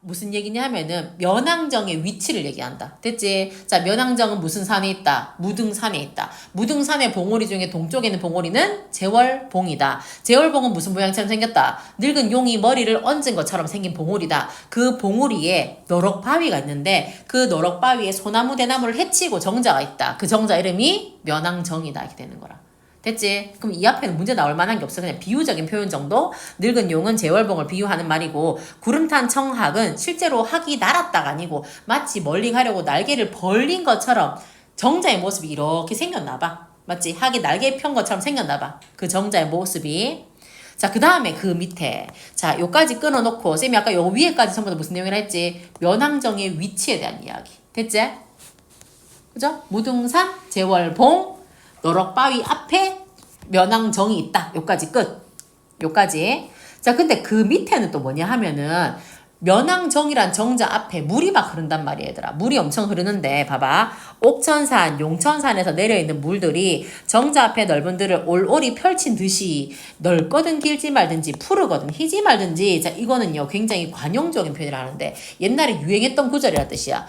무슨 얘기냐 하면은 면왕정의 위치를 얘기한다. 됐지? 자, 면왕정은 무슨 산에 있다? 무등산에 있다. 무등산의 봉우리 중에 동쪽에 있는 봉우리는 제월봉이다. 제월봉은 무슨 모양처럼 생겼다? 늙은 용이 머리를 얹은 것처럼 생긴 봉우리다. 그 봉우리에 너럭바위가 있는데 그 너럭바위에 소나무 대나무를 해치고 정자가 있다. 그 정자 이름이 면왕정이다. 이렇게 되는 거라. 됐지? 그럼 이 앞에는 문제 나올 만한 게 없어. 그냥 비유적인 표현 정도? 늙은 용은 제월봉을 비유하는 말이고 구름탄 청학은 실제로 학이 날았다가 아니고 마치 멀리 가려고 날개를 벌린 것처럼 정자의 모습이 이렇게 생겼나 봐. 맞지? 학이 날개 편 것처럼 생겼나 봐. 그 정자의 모습이. 자, 그 다음에 그 밑에. 자, 요까지 끊어놓고 쌤이 아까 요 위에까지 전부 다 무슨 내용이라 했지? 면왕정의 위치에 대한 이야기. 됐지? 그죠? 무등산, 제월봉, 너럭바위 앞에 면왕정이 있다. 요까지 끝. 요까지. 자, 근데 그 밑에는 또 뭐냐 하면은 면왕정이란 정자 앞에 물이 막 흐른단 말이야, 얘들아. 물이 엄청 흐르는데 봐봐. 옥천산, 용천산에서 내려있는 물들이 정자 앞에 넓은 들을 올올이 펼친 듯이 넓거든 길지 말든지 푸르거든 희지 말든지. 자, 이거는요 굉장히 관용적인 표현을 하는데 옛날에 유행했던 구절이란 뜻이야.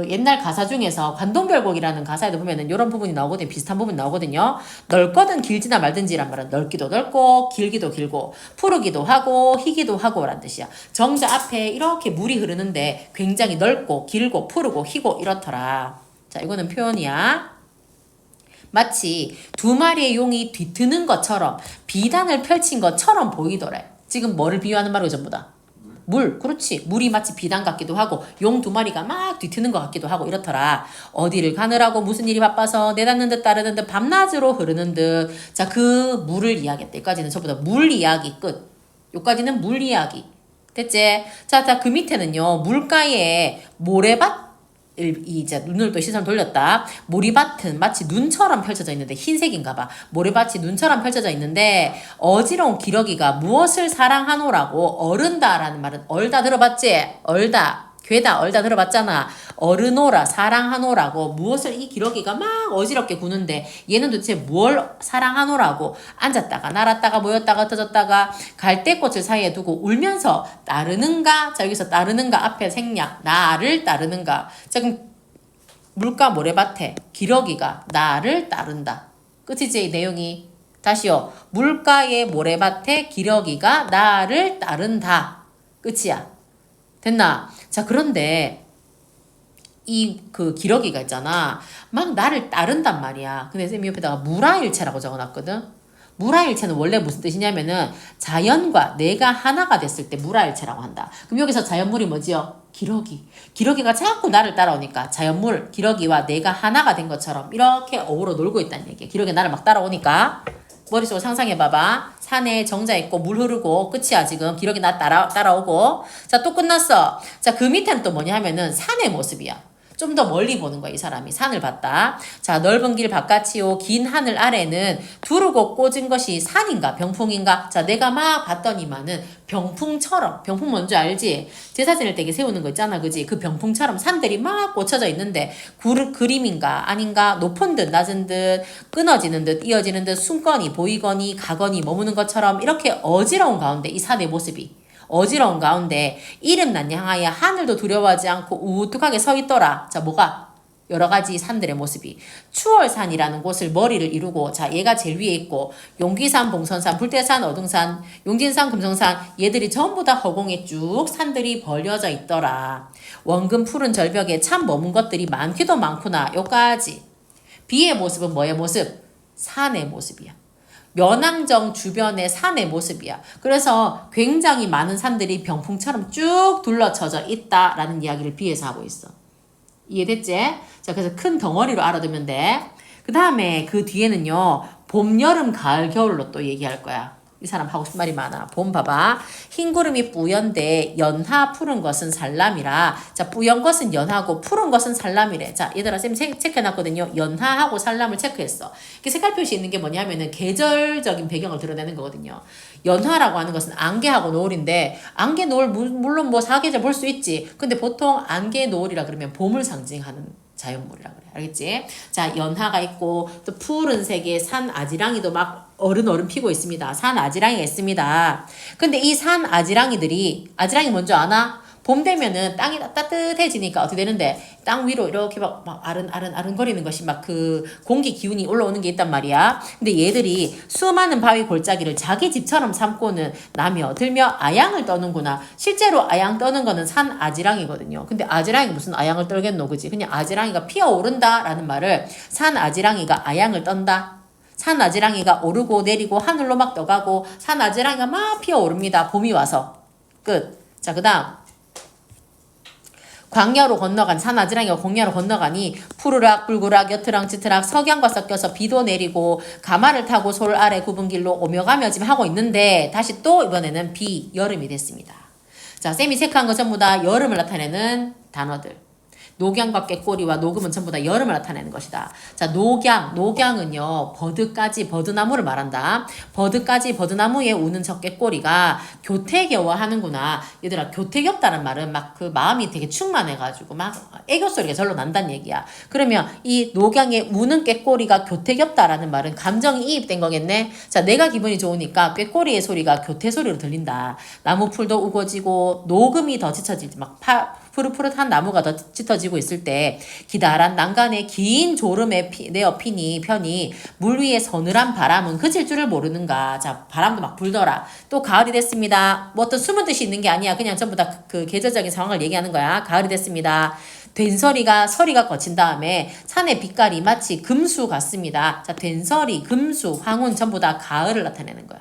옛날 가사 중에서 관동별곡이라는 가사에도 보면은 이런 부분이 나오거든요. 비슷한 부분이 나오거든요. 넓거든 길지나 말든지란 말은 넓기도 넓고 길기도 길고 푸르기도 하고 희기도 하고 라는 뜻이야. 정자 앞에 이렇게 물이 흐르는데 굉장히 넓고 길고 푸르고 희고 이렇더라. 자, 이거는 표현이야. 마치 두 마리의 용이 뒤트는 것처럼 비단을 펼친 것처럼 보이더래. 지금 뭐를 비유하는 말이고 전부 다? 물. 그렇지. 물이 마치 비단 같기도 하고 용 두 마리가 막 뒤트는 것 같기도 하고 이렇더라. 어디를 가느라고 무슨 일이 바빠서 내닫는 듯 따르는 듯 밤낮으로 흐르는 듯. 자, 그 물을 이야기했다. 여기까지는 전부 다 물 이야기 끝. 여기까지는 물 이야기. 됐지? 자, 그 밑에는요, 물가에 모래밭, 이제 눈을 또 시선 돌렸다. 모리밭은 마치 눈처럼 펼쳐져 있는데, 흰색인가 봐. 모래밭이 눈처럼 펼쳐져 있는데, 어지러운 기러기가 무엇을 사랑하노라고 어른다라는 말은 얼다 들어봤지? 얼다. 괴다 얼다 들어봤잖아. 어르노라 사랑하노라고 무엇을 이 기러기가 막 어지럽게 구는데 얘는 도대체 뭘 사랑하노라고 앉았다가 날았다가 모였다가 흩어졌다가 갈대꽃을 사이에 두고 울면서 따르는가. 자, 여기서 따르는가 앞에 생략 나를 따르는가. 자, 그럼 물가 모래밭에 기러기가 나를 따른다. 끝이지 이 내용이. 다시요. 물가의 모래밭에 기러기가 나를 따른다. 끝이야. 됐나? 자, 그런데 이 그 기러기가 있잖아. 막 나를 따른단 말이야. 근데 쌤이 옆에다가 무라일체라고 적어놨거든. 무라일체는 원래 무슨 뜻이냐면은 자연과 내가 하나가 됐을 때 무라일체라고 한다. 그럼 여기서 자연물이 뭐지요? 기러기. 기러기가 자꾸 나를 따라오니까 자연물, 기러기와 내가 하나가 된 것처럼 이렇게 어우러 놀고 있다는 얘기야. 기러기가 나를 막 따라오니까. 머릿속으로 상상해봐봐. 산에 정자 있고 물 흐르고 끝이야 지금. 기러기 나 따라오고. 자, 또 끝났어. 자, 그 밑에는 또 뭐냐 하면은 산의 모습이야. 좀 더 멀리 보는 거야 이 사람이. 산을 봤다. 자, 넓은 길 바깥이요 긴 하늘 아래는 두르고 꽂은 것이 산인가 병풍인가. 자, 내가 막 봤더니만은 병풍처럼. 병풍 뭔지 알지? 제사 지낼 때 세우는 거 있잖아 그지? 그 병풍처럼 산들이 막 꽂혀져 있는데 그림인가 아닌가. 높은 듯 낮은 듯 끊어지는 듯 이어지는 듯 숨거니 보이거니 가거니 머무는 것처럼 이렇게 어지러운 가운데 이 산의 모습이 어지러운 가운데 이름난 향하여 하늘도 두려워하지 않고 우뚝하게 서 있더라. 자, 뭐가? 여러 가지 산들의 모습이. 추월산이라는 곳을 머리를 이루고, 자, 얘가 제일 위에 있고, 용기산, 봉선산, 불대산, 어등산, 용진산, 금성산, 얘들이 전부 다 허공에 쭉 산들이 벌려져 있더라. 원금 푸른 절벽에 참 머문 것들이 많기도 많구나. 요까지. 비의 모습은 뭐의 모습? 산의 모습이야. 면왕정 주변의 산의 모습이야. 그래서 굉장히 많은 산들이 병풍처럼 쭉 둘러쳐져 있다라는 이야기를 비해서 하고 있어. 이해됐지? 자, 그래서 큰 덩어리로 알아두면 돼. 그 다음에 그 뒤에는요. 봄, 여름, 가을, 겨울로 또 얘기할 거야. 이 사람 하고 싶은 말이 많아. 봄 봐봐. 흰 구름이 뿌연데 연하 푸른 것은 살람이라. 자, 뿌연 것은 연하고 푸른 것은 살람이래. 자, 얘들아 쌤 체크해놨거든요. 연하하고 살람을 체크했어. 이렇게 색깔 표시 있는 게 뭐냐면은 계절적인 배경을 드러내는 거거든요. 연하라고 하는 것은 안개하고 노을인데 안개 노을 물론 뭐 사계절 볼 수 있지. 근데 보통 안개 노을이라 그러면 봄을 상징하는 자연물이라 그래. 알겠지? 자, 연하가 있고 또 푸른색의 산 아지랑이도 막 어른 피고 있습니다. 산 아지랑이가 있습니다. 근데 이 산 아지랑이들이 아지랑이 뭔지 아나? 봄 되면은 땅이 따뜻해지니까 어떻게 되는데 땅 위로 이렇게 막 아른거리는 것이 막 그 공기 기운이 올라오는 게 있단 말이야. 근데 얘들이 수많은 바위 골짜기를 자기 집처럼 삼고는 나며 들며 아양을 떠는구나. 실제로 아양 떠는 거는 산 아지랑이거든요. 근데 아지랑이 무슨 아양을 떨겠노, 그지? 그냥 아지랑이가 피어오른다라는 말을 산 아지랑이가 아양을 떤다. 산 아지랑이가 오르고 내리고 하늘로 막 떠가고 산 아지랑이가 막 피어오릅니다. 봄이 와서. 끝. 자, 그 다음. 광야로 건너간 산 아지랑이가 광야로 건너가니 푸르락 불구락 여트랑 찌트락 석양과 섞여서 비도 내리고 가마를 타고 솔 아래 굽은 길로 오며 가며 지금 하고 있는데 다시 또 이번에는 여름이 됐습니다. 자, 쌤이 체크한 거 전부 다 여름을 나타내는 단어들. 녹양과 꾀꼬리와 녹음은 전부 다 여름을 나타내는 것이다. 자, 녹양은요, 버드나무를 말한다. 버드나무에 우는 저 꾀꼬리가 교태겨워 하는구나. 얘들아, 교태겹다는 말은 막 그 마음이 되게 충만해가지고 막 애교 소리가 절로 난다는 얘기야. 그러면 이 녹양에 우는 꾀꼬리가 교태겹다라는 말은 감정이 이입된 거겠네. 자, 내가 기분이 좋으니까 꾀꼬리의 소리가 교태 소리로 들린다. 나무 풀도 우거지고 녹음이 더 짙어지지. 막 푸릇푸릇한 나무가 더 짙어지고 있을 때 기다란 난간의 긴 졸음에 편이 물 위에 서늘한 바람은 그칠 줄을 모르는가. 자, 바람도 막 불더라. 또 가을이 됐습니다. 뭐 어떤 숨은 뜻이 있는 게 아니야. 그냥 전부 다 그 계절적인 상황을 얘기하는 거야. 가을이 됐습니다. 된서리가 거친 다음에 산의 빛깔이 마치 금수 같습니다. 자, 된서리, 금수, 황혼 전부 다 가을을 나타내는 거야.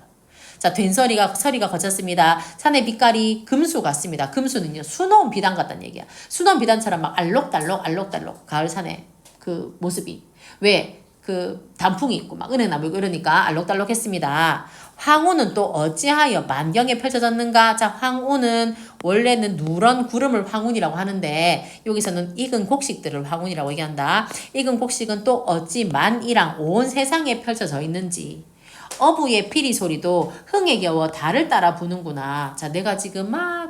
자, 서리가 거쳤습니다. 산의 빛깔이 금수 같습니다. 금수는요, 수놓은 비단 같다는 얘기야. 수놓은 비단처럼 막 알록달록 가을 산의 그 모습이. 왜? 그 단풍이 있고 막 은행나무 있고 이러니까 알록달록했습니다. 황혼은 또 어찌하여 만경에 펼쳐졌는가? 자, 황혼은 원래는 누런 구름을 황혼이라고 하는데 여기서는 익은 곡식들을 황혼이라고 얘기한다. 익은 곡식은 또 어찌 만이랑 온 세상에 펼쳐져 있는지. 어부의 피리 소리도 흥에 겨워 달을 따라 부는구나. 자, 내가 지금 막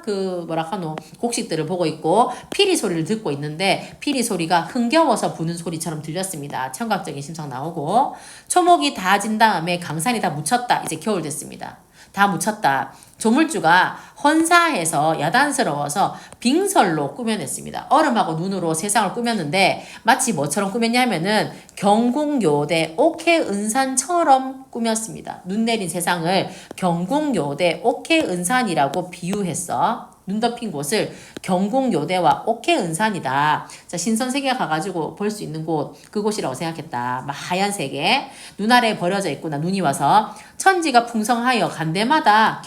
곡식들을 보고 있고 피리 소리를 듣고 있는데 피리 소리가 흥겨워서 부는 소리처럼 들렸습니다. 청각적인 심상 나오고 초목이 다 진 다음에 강산이 다 묻혔다. 이제 겨울 됐습니다. 다 묻혔다. 조물주가 헌사해서 야단스러워서 빙설로 꾸며냈습니다. 얼음하고 눈으로 세상을 꾸몄는데 마치 뭐처럼 꾸몄냐면은 경궁요대 옥해은산처럼 꾸몄습니다. 눈 내린 세상을 경궁요대 옥해은산이라고 비유했어. 눈 덮인 곳을 경궁요대와 옥해은산이다. 자, 신선세계가 가가지고 볼 수 있는 곳, 그곳이라고 생각했다. 막 하얀 세계. 눈 아래에 버려져 있구나. 눈이 와서. 천지가 풍성하여 간대마다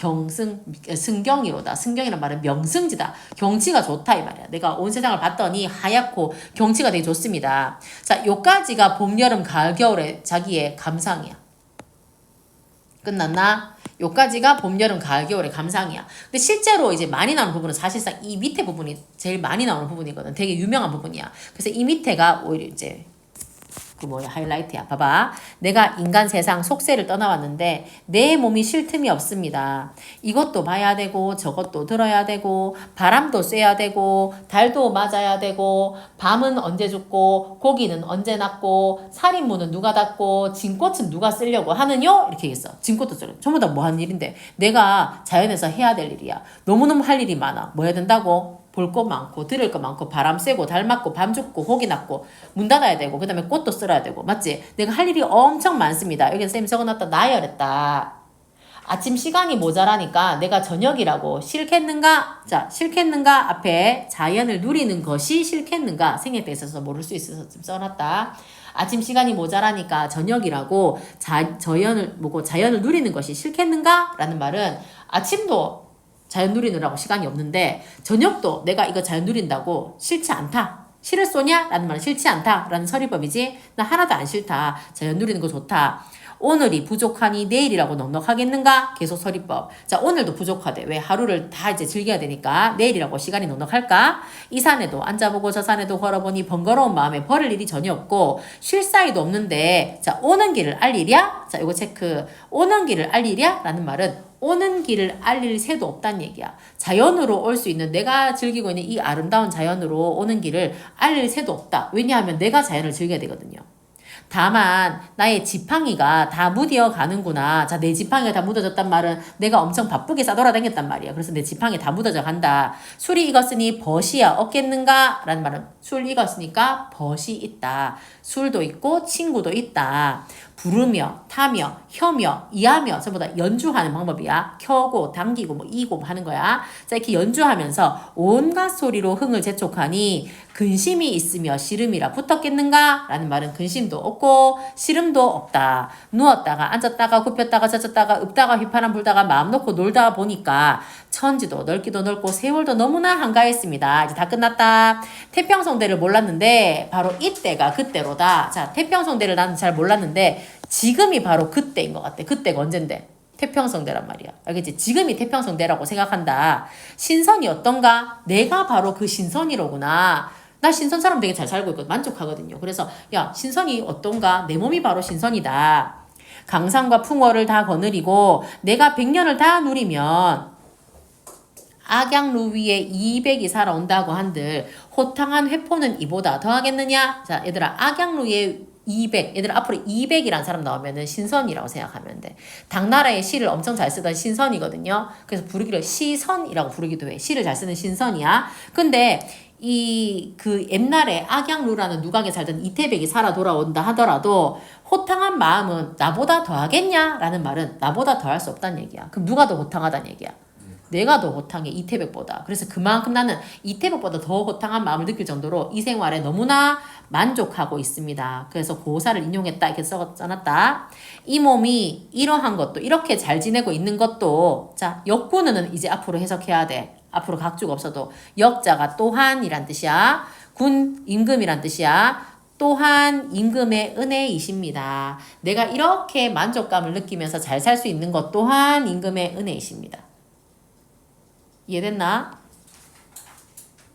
승경이로다. 승경이란 말은 명승지다. 경치가 좋다 이 말이야. 내가 온 세상을 봤더니 하얗고 경치가 되게 좋습니다. 자, 요까지가 봄, 여름, 가을, 겨울의 자기의 감상이야. 끝났나? 요까지가 봄, 여름, 가을, 겨울의 감상이야. 근데 실제로 이제 많이 나오는 부분은 사실상 이 밑에 부분이 제일 많이 나오는 부분이거든. 되게 유명한 부분이야. 그래서 이 밑에가 오히려 이제 하이라이트야. 봐봐. 내가 인간 세상 속세를 떠나왔는데 내 몸이 쉴 틈이 없습니다. 이것도 봐야 되고 저것도 들어야 되고 바람도 쐬야 되고 달도 맞아야 되고 밤은 언제 죽고 고기는 언제 낳고 살인무는 누가 닫고 진꽃은 누가 쓰려고 하느뇨? 이렇게 얘기했어. 진꽃도 쓰려고. 전부 다 뭐 하는 일인데 내가 자연에서 해야 될 일이야. 너무너무 할 일이 많아. 뭐 해야 된다고? 볼 거 많고 들을 거 많고 바람 쐬고 달 맞고 밤 죽고 고기 낳고 문 닫아야 되고 그 다음에 꽃도 쓸어야 되고 맞지? 내가 할 일이 엄청 많습니다. 여기 쌤이 적어놨다. 나열했다. 아침 시간이 모자라니까 내가 저녁이라고 싫겠는가? 자, 싫겠는가 앞에 자연을 누리는 것이 싫겠는가? 생략돼 있어서 모를 수 있어서 좀 써놨다. 아침 시간이 모자라니까 저녁이라고 자연을 누리는 것이 싫겠는가? 라는 말은 아침도 자연 누리느라고 시간이 없는데 저녁도 내가 이거 자연 누린다고 싫지 않다. 싫을 쏘냐? 라는 말은 싫지 않다. 라는 서리법이지. 나 하나도 안 싫다. 자연 누리는 거 좋다. 오늘이 부족하니 내일이라고 넉넉하겠는가? 계속 서리법. 자, 오늘도 부족하대. 왜? 하루를 다 이제 즐겨야 되니까 내일이라고 시간이 넉넉할까? 이 산에도 앉아보고 저 산에도 걸어보니 번거로운 마음에 버릴 일이 전혀 없고 쉴 사이도 없는데 자, 오는 길을 알 일이야? 자, 이거 체크. 오는 길을 알 일이야? 라는 말은 오는 길을 알릴 새도 없다는 얘기야. 자연으로 올 수 있는 내가 즐기고 있는 이 아름다운 자연으로 오는 길을 알릴 새도 없다. 왜냐하면 내가 자연을 즐겨야 되거든요. 다만 나의 지팡이가 다 무디어 가는구나. 자, 내 지팡이가 다 묻어졌단 말은 내가 엄청 바쁘게 싸돌아다녔단 말이야. 그래서 내 지팡이 다 묻어져 간다. 술이 익었으니 벗이야 없겠는가? 라는 말은 술 익었으니까 벗이 있다. 술도 있고 친구도 있다. 부르며 타며 혀며 이하며 전부 다 연주하는 방법이야. 켜고 당기고 뭐 이고 하는 거야. 자, 이렇게 연주하면서 온갖 소리로 흥을 재촉하니 근심이 있으며 시름이라 붙었겠는가? 라는 말은 근심도 없고 시름도 없다. 누웠다가 앉았다가 굽혔다가 젖었다가 읍다가 휘파람 불다가 마음 놓고 놀다 보니까 천지도 넓기도 넓고 세월도 너무나 한가했습니다. 이제 다 끝났다. 태평성대를 몰랐는데 바로 이때가 그때로다. 자, 태평성대를 나는 잘 몰랐는데 지금이 바로 그때인 것 같아. 그때가 언젠데? 태평성대란 말이야. 알겠지? 지금이 태평성대라고 생각한다. 신선이 어떤가? 내가 바로 그 신선이로구나. 나 신선 사람 되게 잘 살고 있거든. 만족하거든요. 그래서 야, 신선이 어떤가? 내 몸이 바로 신선이다. 강산과 풍어를 다 거느리고 내가 100년을 다 누리면 악양루 위에 200이 살아온다고 한들 호탕한 회포는 이보다 더하겠느냐? 자, 얘들아, 악양루에 200, 얘들아 앞으로 200이란 사람 나오면은 신선이라고 생각하면 돼. 당나라의 시를 엄청 잘 쓰던 신선이거든요. 그래서 부르기를 시선이라고 부르기도 해. 시를 잘 쓰는 신선이야. 근데 그 옛날에 악양루라는 누각에 살던 이태백이 살아 돌아온다 하더라도 호탕한 마음은 나보다 더하겠냐? 라는 말은 나보다 더할 수 없다는 얘기야. 그럼 누가 더 호탕하다는 얘기야? 내가 더 호탕해, 이태백보다. 그래서 그만큼 나는 이태백보다 더 호탕한 마음을 느낄 정도로 이 생활에 너무나 만족하고 있습니다. 그래서 고사를 인용했다 이렇게 써놨다. 이 몸이 이러한 것도 이렇게 잘 지내고 있는 것도 자, 역군은 이제 앞으로 해석해야 돼. 앞으로 각주가 없어도 역자가 또한이란 뜻이야. 군 임금이란 뜻이야. 또한 임금의 은혜이십니다. 내가 이렇게 만족감을 느끼면서 잘 살 수 있는 것 또한 임금의 은혜이십니다. 이해됐나?